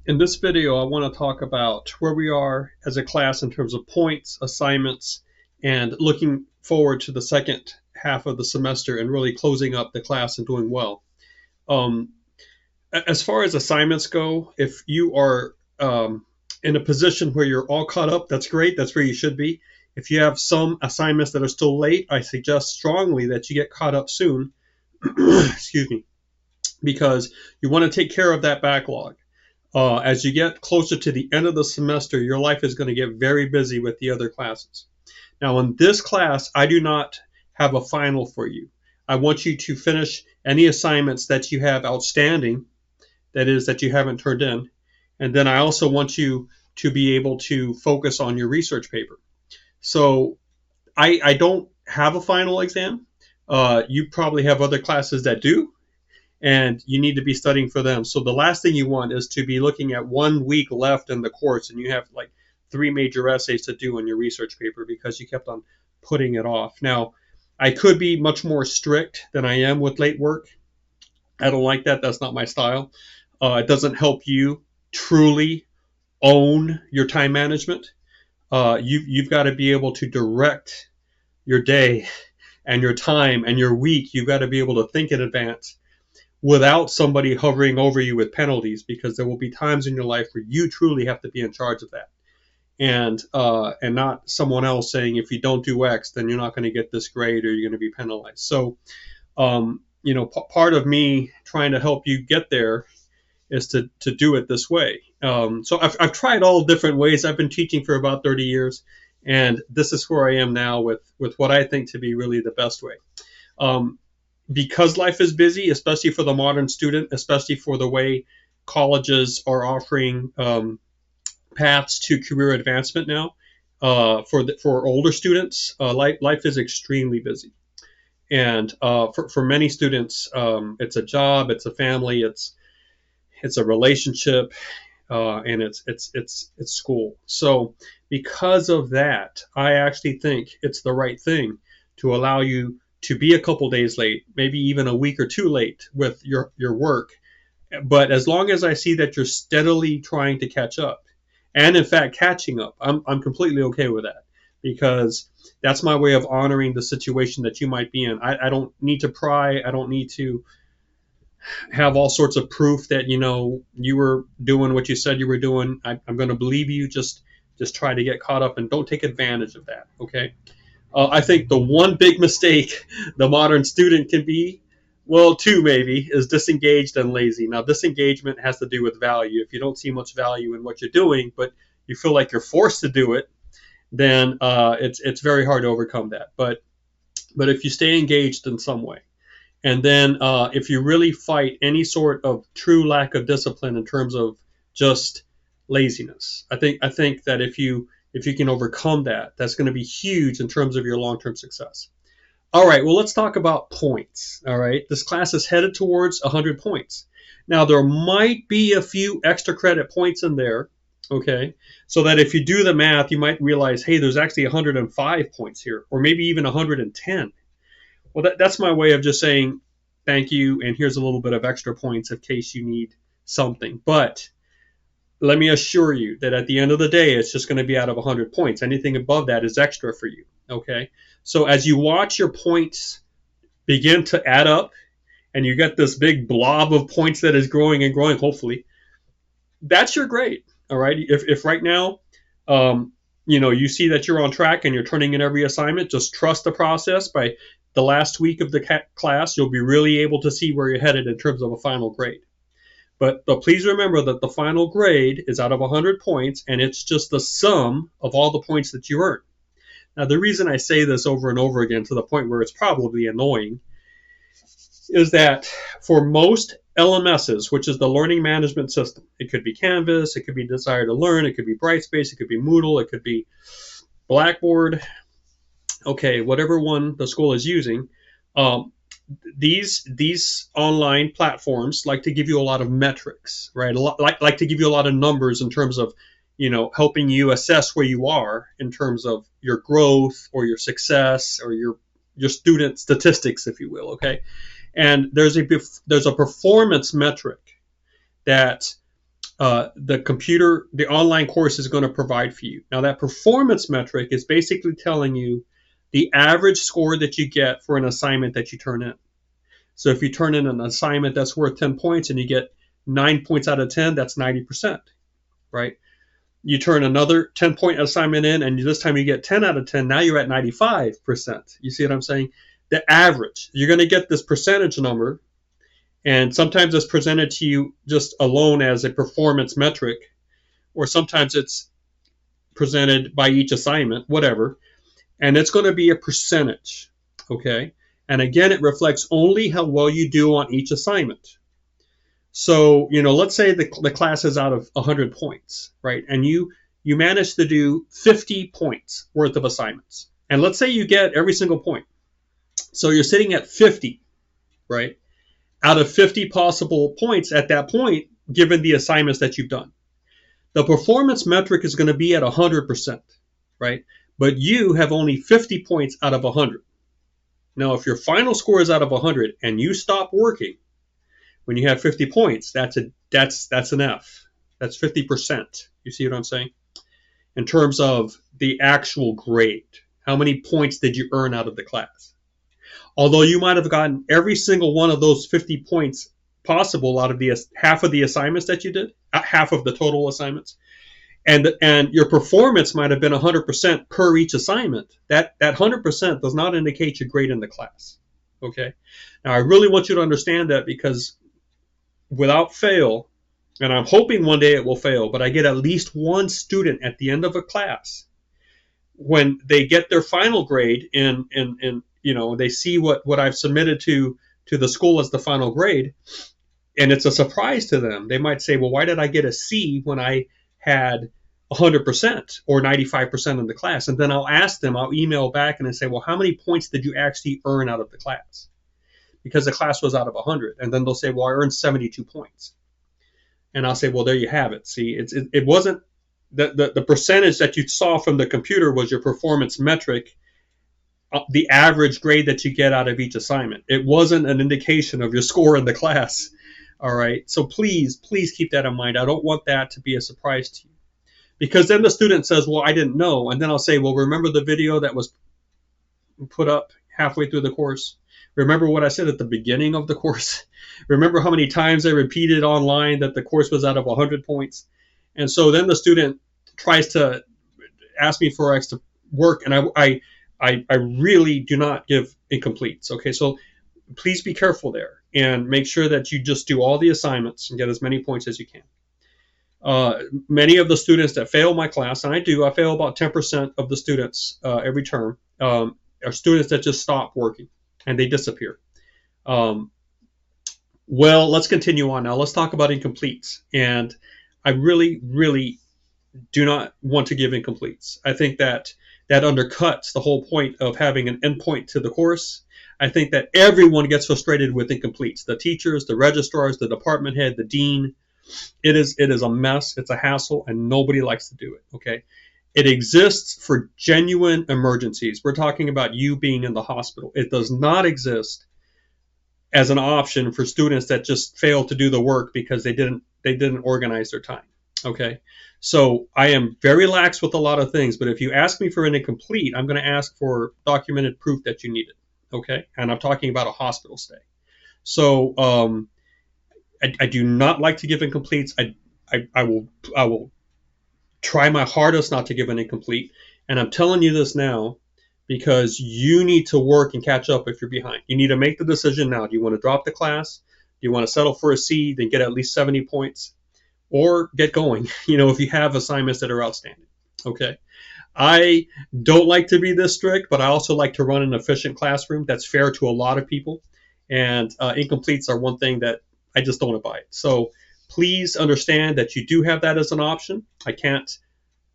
In this video, I want to talk about where we are as a class in terms of points, assignments, and looking forward to the second half of the semester and really closing up the class and doing well. Um, as far as assignments go, if you are in a position where you're all caught up, that's great. That's where you should be. If you have some assignments that are still late, I suggest strongly that you get caught up soon. Excuse me, because you want to take care of that backlog. As you get closer to the end of the semester, your life is going to get very busy with the other classes. Now, in this class, I do not have a final for you. I want you to finish any assignments that you have outstanding, that is, that you haven't turned in. And then I also want you to be able to focus on your research paper. So I don't have a final exam. You probably have other classes that do, and you need to be studying for them. So the last thing you want is to be looking at 1 week left in the course and you have like 3 major essays to do on your research paper because you kept on putting it off. Now, I could be much more strict than I am with late work. I don't like that. That's not my style. It doesn't help you truly own your time management. You've got to be able to direct your day and your time and your week. You've got to be able to think in advance without somebody hovering over you with penalties, because there will be times in your life where you truly have to be in charge of that, and not someone else saying, if you don't do X, then you're not going to get this grade or you're going to be penalized. So part of me trying to help you get there is to do it this way. So I've tried all different ways. I've been teaching for about 30 years, and this is where I am now with what I think to be really the best way. Because life is busy, especially for the modern student, especially for the way colleges are offering paths to career advancement now, for older students, life is extremely busy. And for many students, it's a job, it's a family, it's a relationship, and it's school. So because of that, I actually think it's the right thing to allow you to be a couple days late, maybe even a week or two late with your work. But as long as I see that you're steadily trying to catch up, and in fact catching up, I'm completely okay with that, because that's my way of honoring the situation that you might be in. I don't need to pry. I don't need to have all sorts of proof that you were doing what you said you were doing. I'm going to believe you. Just try to get caught up and don't take advantage of that. Okay. I think the one big mistake the modern student can be, well, two maybe, is disengaged and lazy. Now, disengagement has to do with value. If you don't see much value in what you're doing, but you feel like you're forced to do it, then it's very hard to overcome that. But if you stay engaged in some way, and then if you really fight any sort of true lack of discipline in terms of just laziness, I think that if you can overcome that, that's going to be huge in terms of your long-term success. All right, well, let's talk about points. All right, this class is headed towards 100 points. Now, there might be a few extra credit points in there, okay, so that if you do the math, you might realize, hey, there's actually 105 points here, or maybe even 110. Well, that's my way of just saying thank you, and here's a little bit of extra points in case you need something. But let me assure you that at the end of the day, it's just going to be out of 100 points. Anything above that is extra for you, okay? So as you watch your points begin to add up, and you get this big blob of points that is growing and growing, hopefully, that's your grade, all right? If right now, you see that you're on track and you're turning in every assignment, just trust the process. By the last week of the class, you'll be really able to see where you're headed in terms of a final grade. But please remember that the final grade is out of 100 points, and it's just the sum of all the points that you earn. Now, the reason I say this over and over again, to the point where it's probably annoying, is that for most LMSs, which is the learning management system, it could be Canvas, it could be Desire to Learn, it could be Brightspace, it could be Moodle, it could be Blackboard, okay, whatever one the school is using, these online platforms like to give you a lot of metrics, right? Like to give you a lot of numbers in terms of, helping you assess where you are in terms of your growth or your success or your student statistics, if you will, okay? And there's a performance metric that the online course is going to provide for you. Now, that performance metric is basically telling you the average score that you get for an assignment that you turn in. So if you turn in an assignment that's worth 10 points and you get 9 points out of 10, that's 90%, right? You turn another 10-point assignment in, and this time you get 10 out of 10. Now you're at 95%. You see what I'm saying? The average. You're going to get this percentage number, and sometimes it's presented to you just alone as a performance metric, or sometimes it's presented by each assignment, whatever, and it's going to be a percentage, okay? And again, it reflects only how well you do on each assignment. So, let's say the class is out of 100 points, right? And you manage to do 50 points worth of assignments. And let's say you get every single point. So you're sitting at 50, right? Out of 50 possible points at that point, given the assignments that you've done. The performance metric is going to be at 100%, right? But you have only 50 points out of 100. Now, if your final score is out of 100 and you stop working when you have 50 points, that's an F. That's 50%. You see what I'm saying? In terms of the actual grade, how many points did you earn out of the class? Although you might have gotten every single one of those 50 points possible out of the half of the assignments that you did, half of the total assignments, and your performance might have been 100% per each assignment. That 100% does not indicate your grade in the class. Okay. Now I really want you to understand that, because without fail, and I'm hoping one day it will fail, but I get at least one student at the end of a class, when they get their final grade and they see what I've submitted to the school as the final grade, and it's a surprise to them. They might say, well, why did I get a C when I had 100% or 95% in the class? And then I'll email back and I say, well, how many points did you actually earn out of the class? Because the class was out of 100. And then they'll say, well, I earned 72 points. And I'll say, well, there you have it. See, it wasn't the percentage that you saw from the computer was your performance metric, the average grade that you get out of each assignment. It wasn't an indication of your score in the class. All right. So please keep that in mind. I don't want that to be a surprise to you, because then the student says, well, I didn't know. And then I'll say, well, remember the video that was put up halfway through the course? Remember what I said at the beginning of the course? Remember how many times I repeated online that the course was out of 100 points? And so then the student tries to ask me for extra work, and I really do not give incompletes. Okay, so please be careful there and make sure that you just do all the assignments and get as many points as you can. Many of the students that fail my class, and I fail about 10% of the students every term, are students that just stop working and they disappear. Well, let's continue on now. Let's talk about incompletes. And I really, really do not want to give incompletes. I think that undercuts the whole point of having an endpoint to the course. I think that everyone gets frustrated with incompletes. The teachers, the registrars, the department head, the dean. It is a mess. It's a hassle, and nobody likes to do it. Okay. It exists for genuine emergencies. We're talking about you being in the hospital. It does not exist as an option for students that just fail to do the work because they didn't organize their time. Okay. So I am very lax with a lot of things, but if you ask me for an incomplete, I'm going to ask for documented proof that you need it. Okay. And I'm talking about a hospital stay. So I do not like to give incompletes. I will try my hardest not to give an incomplete. And I'm telling you this now because you need to work and catch up if you're behind. You need to make the decision now. Do you want to drop the class? Do you want to settle for a C, then get at least 70 points? Or get going, if you have assignments that are outstanding. Okay. I don't like to be this strict, but I also like to run an efficient classroom that's fair to a lot of people. And incompletes are one thing that I just don't abide. So please understand that you do have that as an option. I can't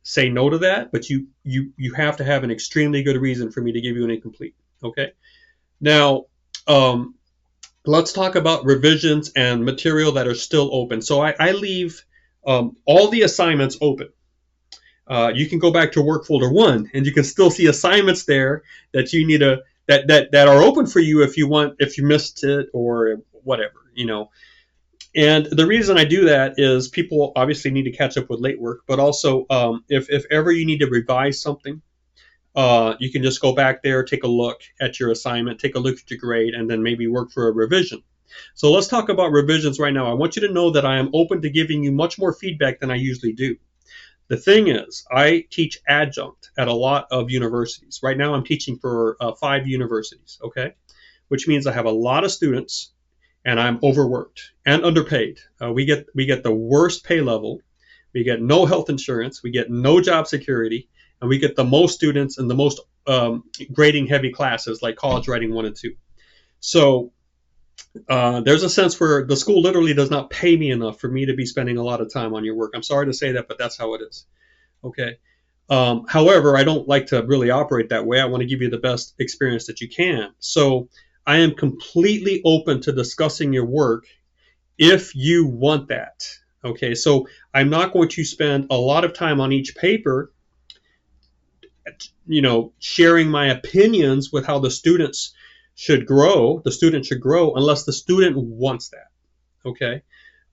say no to that, but you have to have an extremely good reason for me to give you an incomplete. Okay. Now, let's talk about revisions and material that are still open. So I leave all the assignments open. You can go back to work folder 1 and you can still see assignments there that you need that are open for you if you missed it or whatever, And the reason I do that is people obviously need to catch up with late work, but also if ever you need to revise something, you can just go back there, take a look at your assignment, take a look at your grade, and then maybe work for a revision. So let's talk about revisions right now. I want you to know that I am open to giving you much more feedback than I usually do. The thing is, I teach adjunct at a lot of universities. Right now, I'm teaching for 5 universities, okay? Which means I have a lot of students and I'm overworked and underpaid. We get the worst pay level. We get no health insurance. We get no job security, and we get the most students and the most grading heavy classes like college writing 1 and 2. So there's a sense where the school literally does not pay me enough for me to be spending a lot of time on your work. I'm sorry to say that, but that's how it is. Okay. However, I don't like to really operate that way. I want to give you the best experience that you can. So I am completely open to discussing your work if you want that. Okay. So I'm not going to spend a lot of time on each paper, sharing my opinions with how the student should grow, unless the student wants that. Okay.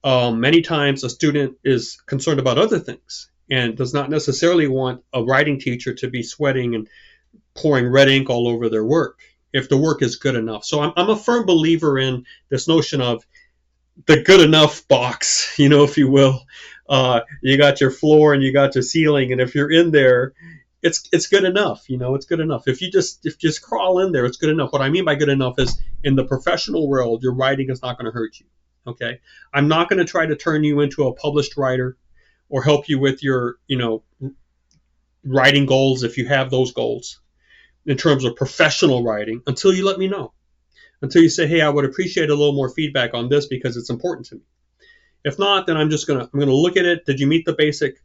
Many times a student is concerned about other things and does not necessarily want a writing teacher to be sweating and pouring red ink all over their work if the work is good enough. So I'm a firm believer in this notion of the good enough box, if you will. You got your floor and you got your ceiling, and if you're in there, it's good enough. It's good enough. If you just crawl in there, it's good enough. What I mean by good enough is in the professional world, your writing is not going to hurt you. Okay, I'm not going to try to turn you into a published writer or help you with your, writing goals if you have those goals in terms of professional writing until you let me know. Until you say, hey, I would appreciate a little more feedback on this because it's important to me. If not, then I'm going to look at it. Did you meet the basic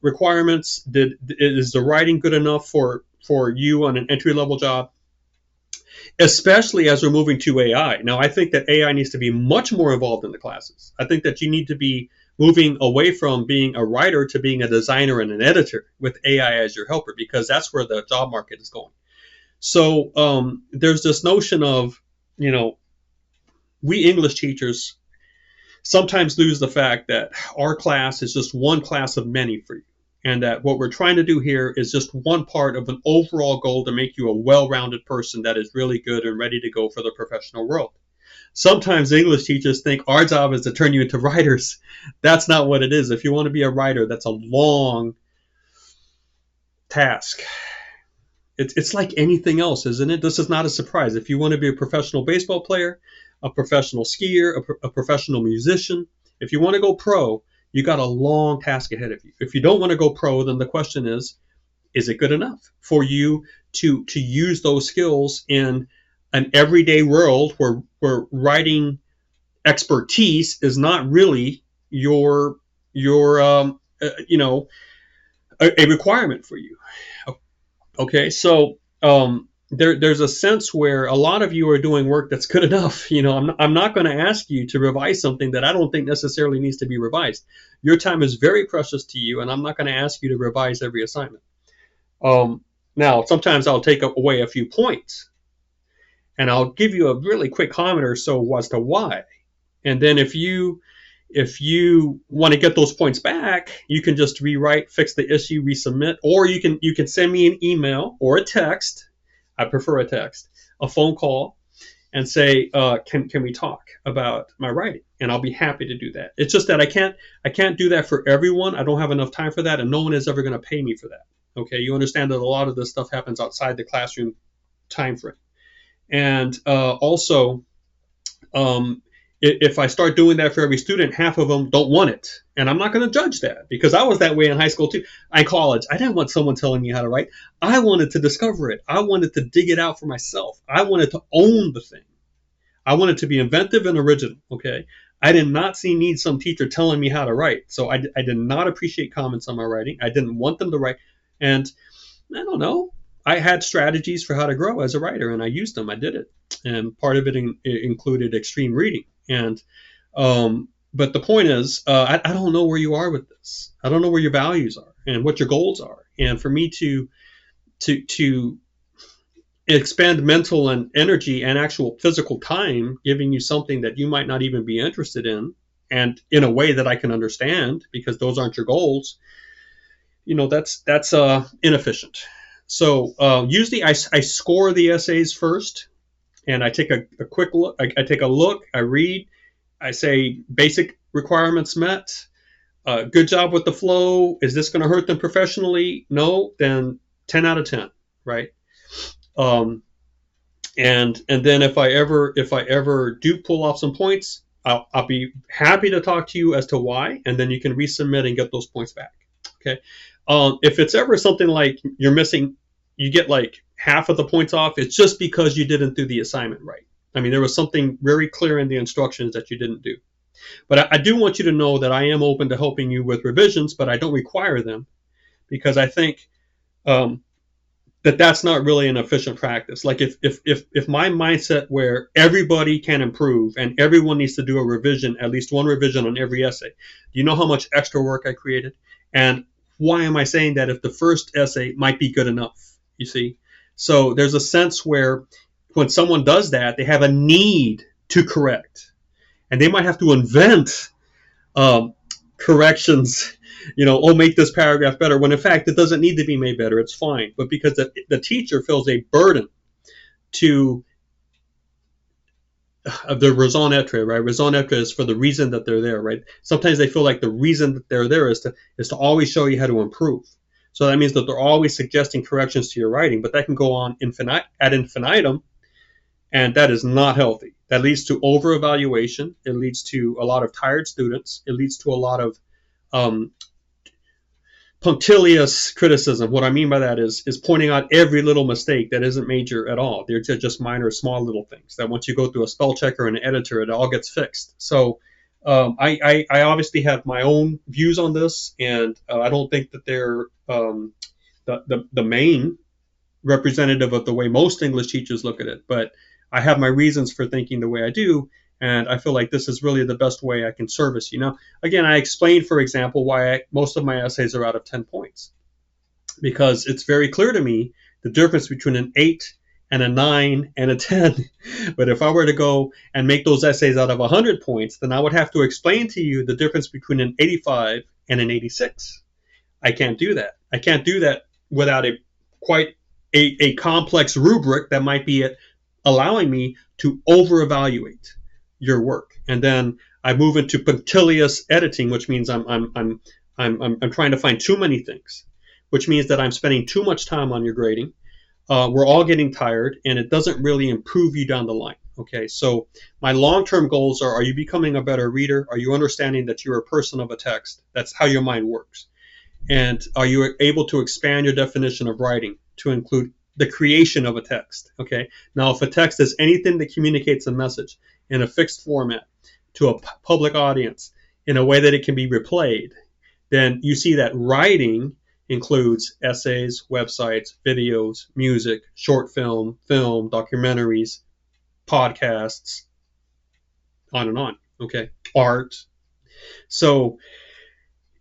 requirements? Is the writing good enough for you on an entry-level job? Especially as we're moving to AI. Now, I think that AI needs to be much more involved in the classes. I think that you need to be moving away from being a writer to being a designer and an editor with AI as your helper, because that's where the job market is going. So there's this notion of, we English teachers sometimes lose the fact that our class is just one class of many for you. And that what we're trying to do here is just one part of an overall goal to make you a well-rounded person that is really good and ready to go for the professional world. Sometimes English teachers think our job is to turn you into writers. That's not what it is. If you want to be a writer, that's a long task. It's like anything else, isn't it? This is not a surprise. If you want to be a professional baseball player, a professional skier, a professional musician, if you want to go pro, you got a long task ahead of you. If you don't want to go pro, then the question is it good enough for you to use those skills in an everyday world where writing expertise is not really a requirement for you. Okay, so there's a sense where a lot of you are doing work that's good enough. I'm not going to ask you to revise something that I don't think necessarily needs to be revised. Your time is very precious to you, and I'm not going to ask you to revise every assignment. Now, sometimes I'll take away a few points, and I'll give you a really quick comment or so as to why. And then if you want to get those points back, you can just rewrite, fix the issue, resubmit, or you can send me an email or a text. I prefer a text, a phone call, and say, can we talk about my writing? And I'll be happy to do that. It's just that I can't do that for everyone. I don't have enough time for that, and no one is ever going to pay me for that. Okay, you understand that a lot of this stuff happens outside the classroom time frame. And also, if I start doing that for every student, half of them don't want it. And I'm not going to judge that, because I was that way in high school too. In college, I didn't want someone telling me how to write. I wanted to discover it. I wanted to dig it out for myself. I wanted to own the thing. I wanted to be inventive and original, okay? I did not need some teacher telling me how to write. So I did not appreciate comments on my writing. I didn't want them to write. And I don't know. I had strategies for how to grow as a writer, and I used them. I did it. And part of it included extreme reading. And but the point is, I don't know where you are with this. I don't know where your values are and what your goals are. And for me to expend mental and energy and actual physical time giving you something that you might not even be interested in, and in a way that I can understand, because those aren't your goals, that's inefficient. So usually I score the essays first, and I take a quick look. I take a look, I read, I say basic requirements met. Good job with the flow. Is this going to hurt them professionally? No, then 10 out of 10, right? And then if I ever do pull off some points, I'll be happy to talk to you as to why, and then you can resubmit and get those points back. Okay. If it's ever something like you're missing, you get like half of the points off, it's just because you didn't do the assignment right. I mean, there was something very clear in the instructions that you didn't do. But I do want you to know that I am open to helping you with revisions, but I don't require them, because I think that's not really an efficient practice. Like if my mindset where everybody can improve and everyone needs to do a revision, at least one revision on every essay, do you know how much extra work I created? And why am I saying that if the first essay might be good enough? You see? So there's a sense where when someone does that, they have a need to correct. And they might have to invent corrections, make this paragraph better, when in fact it doesn't need to be made better. It's fine. But because the teacher feels a burden to the raison d'etre, right? Raison d'etre is for the reason that they're there, right? Sometimes they feel like the reason that they're there is to always show you how to improve. So that means that they're always suggesting corrections to your writing, but that can go on ad infinitum, and that is not healthy. That leads to over-evaluation. It leads to a lot of tired students. It leads to a lot of punctilious criticism. What I mean by that is pointing out every little mistake that isn't major at all. They're just minor, small little things that once you go through a spell checker and an editor, it all gets fixed. So I obviously have my own views on this, and I don't think that they're the main representative of the way most English teachers look at it. But I have my reasons for thinking the way I do, and I feel like this is really the best way I can service you. Now, again, I explained, for example, why most of my essays are out of 10 points. Because it's very clear to me the difference between an 8 and a 9 and a 10. But if I were to go and make those essays out of 100 points, then I would have to explain to you the difference between an 85 and an 86. I can't do that. I can't do that without a complex rubric that might be allowing me to over-evaluate your work. And then I move into punctilious editing, which means I'm trying to find too many things, which means that I'm spending too much time on your grading. We're all getting tired, and it doesn't really improve you down the line. Okay, so my long-term goals are you becoming a better reader? Are you understanding that you're a person of a text? That's how your mind works. And are you able to expand your definition of writing to include the creation of a text? Okay, now if a text is anything that communicates a message in a fixed format to a public audience in a way that it can be replayed, then you see that writing includes essays, websites, videos, music, short film, documentaries, podcasts, on and on. Okay, art. So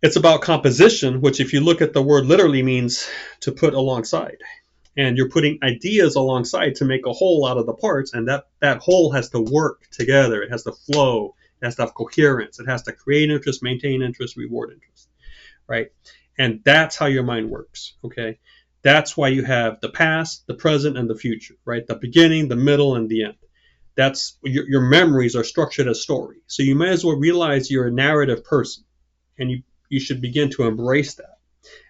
it's about composition, which if you look at the word literally means to put alongside. And you're putting ideas alongside to make a whole out of the parts, and that whole has to work together. It has to flow. It has to have coherence. It has to create interest, maintain interest, reward interest, right? And that's how your mind works, okay? That's why you have the past, the present, and the future, right? The beginning, the middle, and the end. That's your memories are structured as story. So you may as well realize you're a narrative person, and you should begin to embrace that.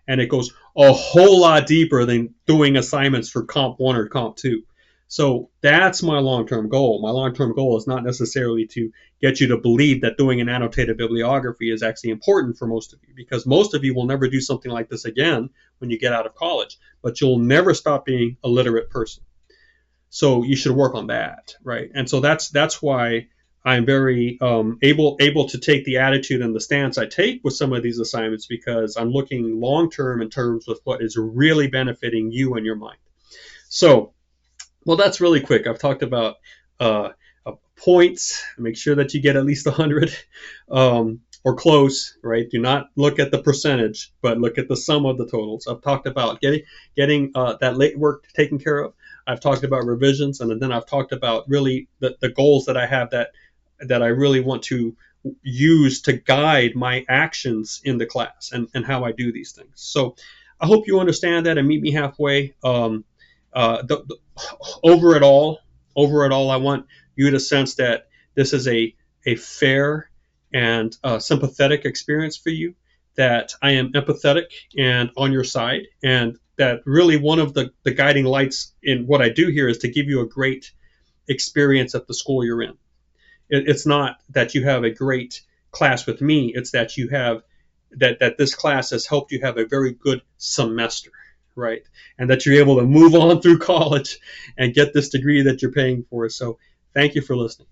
And it goes a whole lot deeper than doing assignments for Comp 1 or Comp 2. So that's my long-term goal. My long-term goal is not necessarily to get you to believe that doing an annotated bibliography is actually important for most of you, because most of you will never do something like this again when you get out of college, but you'll never stop being a literate person. So you should work on that, right? And so that's why I'm very able to take the attitude and the stance I take with some of these assignments, because I'm looking long-term in terms of what is really benefiting you and your mind. So, well, that's really quick. I've talked about points. Make sure that you get at least 100 or close, right? Do not look at the percentage, but look at the sum of the totals. I've talked about getting that late work taken care of. I've talked about revisions, and then I've talked about really the goals that I have that I really want to use to guide my actions in the class and how I do these things. So I hope you understand that and meet me halfway. Over it all, I want you to sense that this is a fair and sympathetic experience for you, that I am empathetic and on your side, and that really one of the guiding lights in what I do here is to give you a great experience at the school you're in. It's not that you have a great class with me, it's that you have that this class has helped you have a very good semester, right? And that you're able to move on through college and get this degree that you're paying for. So thank you for listening.